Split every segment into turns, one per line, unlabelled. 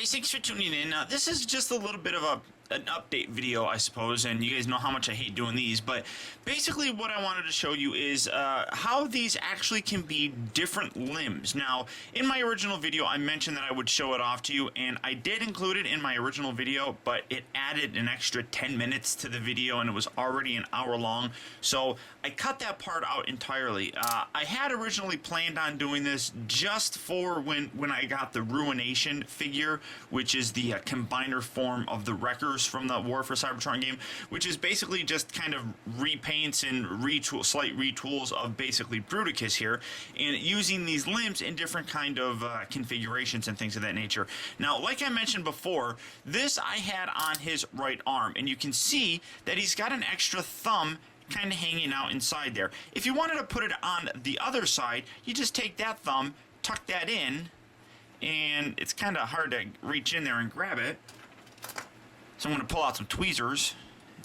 guys, thanks for tuning in. This is just a little bit of an update video, I suppose, and you guys know how much I hate doing these, but basically what I wanted to show you is how these actually can be different limbs. Now, in my original video, I mentioned that I would show it off to you, and I did include it in my original video, but it added an extra 10 minutes to the video, and it was already an hour long, so I cut that part out entirely. I had originally planned on doing this just for when I got the Ruination figure, which is the combiner form of the Wreckers from the War for Cybertron game, which is basically just kind of repaints and slight retools of basically Bruticus here, and using these limbs in different kind of configurations and things of that nature. Now, like I mentioned before, this I had on his right arm, and you can see that he's got an extra thumb kind of hanging out inside there. If you wanted to put it on the other side, you just take that thumb, tuck that in, and it's kind of hard to reach in there and grab it. So I'm going to pull out some tweezers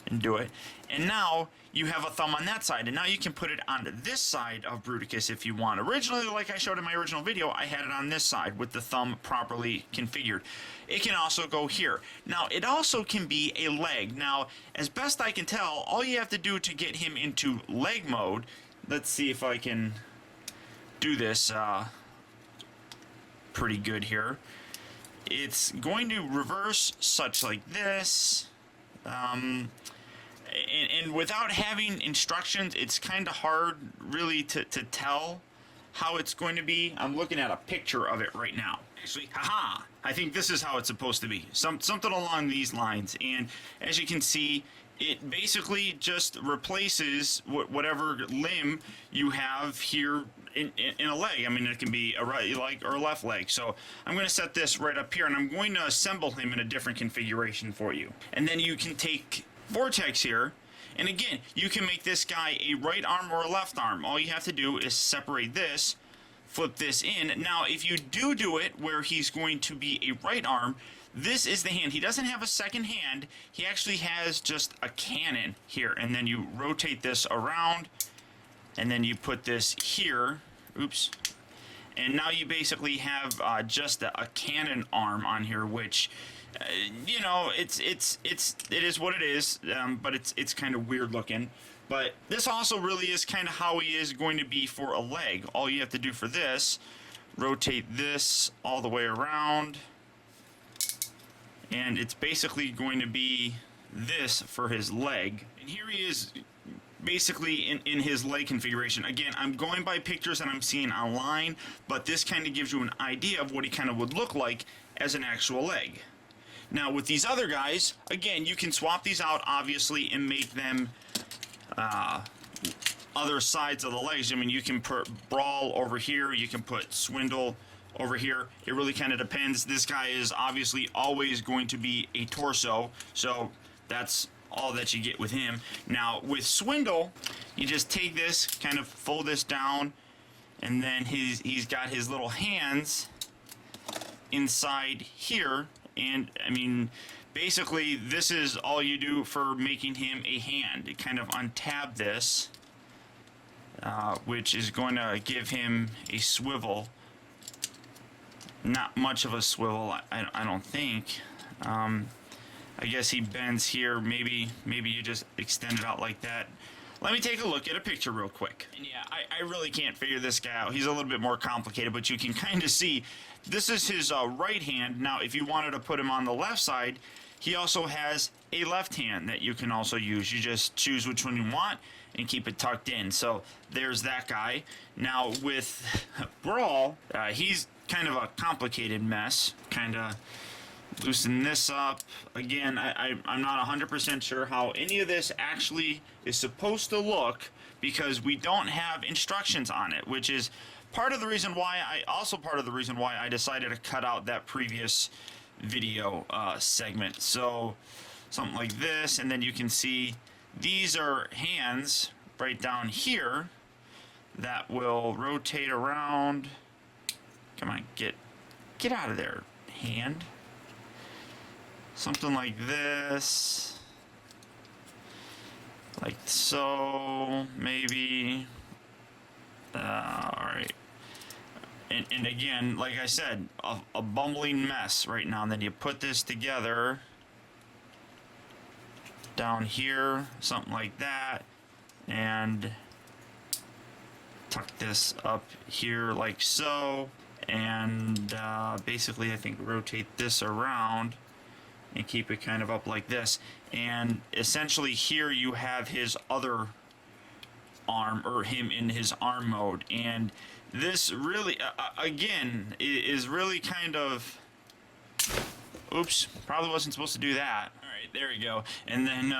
and do it. And now you have a thumb on that side. And now you can put it on this side of Bruticus if you want. Originally, like I showed in my original video, I had it on this side with the thumb properly configured. It can also go here. Now, it also can be a leg. Now, as best I can tell, all you have to do to get him into leg mode, let's see if I can do this pretty good here. It's going to reverse such like this, and without having instructions, it's kind of hard really to tell how it's going to be. I'm looking at a picture of it right now. Actually, haha, I think this is how it's supposed to be. Something along these lines. And as you can see, it basically just replaces whatever limb you have here in a leg. I mean, it can be a right leg or a left leg. So I'm going to set this right up here, and I'm going to assemble him in a different configuration for you. And then you can take Vortex here, and again, you can make this guy a right arm or a left arm. All you have to do is separate this, flip this in. Now, if you do it where he's going to be a right arm, this is the hand. He doesn't have a second hand. He actually has just a cannon here. And then you rotate this around, and then you put this here. Oops. And now you basically have just a cannon arm on here, which, you know, it is what it is, but it's kind of weird looking. But this also really is kind of how he is going to be for a leg. All you have to do for this, rotate this all the way around, and it's basically going to be this for his leg. And here he is basically in his leg configuration. Again, I'm going by pictures that I'm seeing online, but this kind of gives you an idea of what he kind of would look like as an actual leg. Now, with these other guys, again, you can swap these out, obviously, and make them other sides of the legs. I mean, you can put Brawl over here, you can put Swindle over here. It really kind of depends. This guy is obviously always going to be a torso, so that's all that you get with him. Now, with Swindle, you just take this, kind of fold this down, and then he's got his little hands inside here. And I mean, basically, this is all you do for making him a hand. You kind of untab this, which is going to give him a swivel. Not much of a swivel, I don't think. I guess he bends here. Maybe you just extend it out like that. Let me take a look at a picture real quick. And yeah, I really can't figure this guy out. He's a little bit more complicated, but you can kind of see this is his right hand. Now, if you wanted to put him on the left side, he also has a left hand that you can also use. You just choose which one you want and keep it tucked in. So there's that guy. Now with Brawl, he's kind of a complicated mess. Kind of loosen this up. Again, I'm not 100% sure how any of this actually is supposed to look, because we don't have instructions on it, which is part of the reason why I decided to cut out that previous video segment. So something like this, and then you can see these are hands right down here that will rotate around. Come on, get out of there, hand. Something like this, like so, maybe. All right. And again, like I said, a bumbling mess right now. And then you put this together down here, something like that, and tuck this up here like so, and basically I think rotate this around and keep it kind of up like this. And essentially here you have his other arm, or him in his arm mode. And this really again is really kind of, oops, probably wasn't supposed to do that. All right, there we go. And then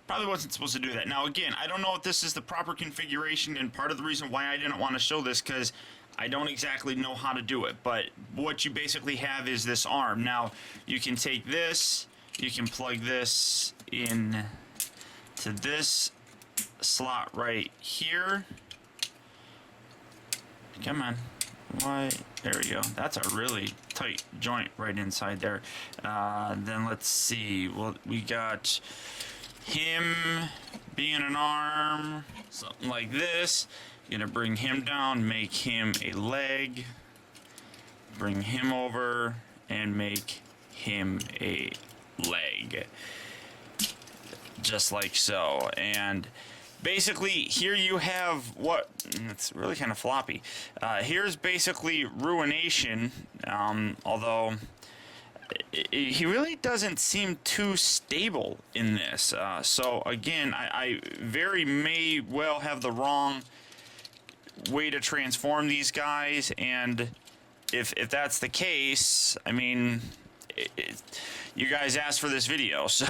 probably wasn't supposed to do that. Now again, I don't know if this is the proper configuration, and part of the reason why I didn't want to show this because I don't exactly know how to do it. But what you basically have is this arm. Now you can take this, you can plug this in to this slot right here. Come on. Why? There we go. That's a really tight joint right inside there. Then let's see. Well, we got him being an arm, something like this. Gonna bring him down, make him a leg. Bring him over and make him a leg. Just like so. And basically, here you have what, it's really kind of floppy. Here's basically Ruination, although he really doesn't seem too stable in this. So again, I very may well have the wrong way to transform these guys, and if that's the case, I mean, you guys asked for this video, so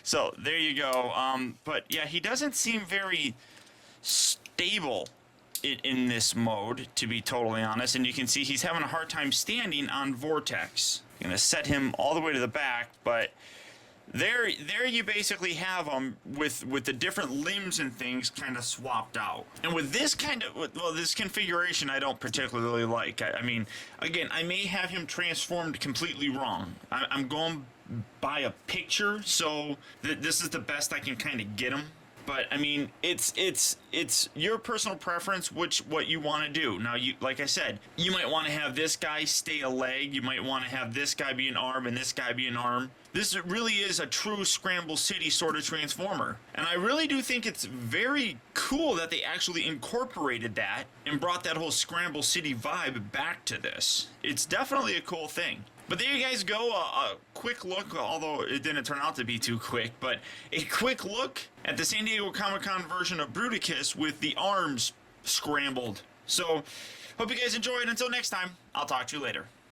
so there you go. But yeah, he doesn't seem very stable in this mode, to be totally honest. And you can see he's having a hard time standing on Vortex. I'm gonna set him all the way to the back, but there you basically have him with the different limbs and things kind of swapped out. And with this kind of, well, this configuration I don't particularly like. I mean, again, I may have him transformed completely wrong. I'm going by a picture, so this is the best I can kind of get him. But I mean, it's your personal preference what you want to do. Now, you, like I said, you might want to have this guy stay a leg. You might want to have this guy be an arm and this guy be an arm. This really is a true Scramble City sort of transformer. And I really do think it's very cool that they actually incorporated that and brought that whole Scramble City vibe back to this. It's definitely a cool thing. But there you guys go, a quick look, although it didn't turn out to be too quick, but a quick look at the San Diego Comic-Con version of Bruticus with the arms scrambled. So, hope you guys enjoyed. Until next time, I'll talk to you later.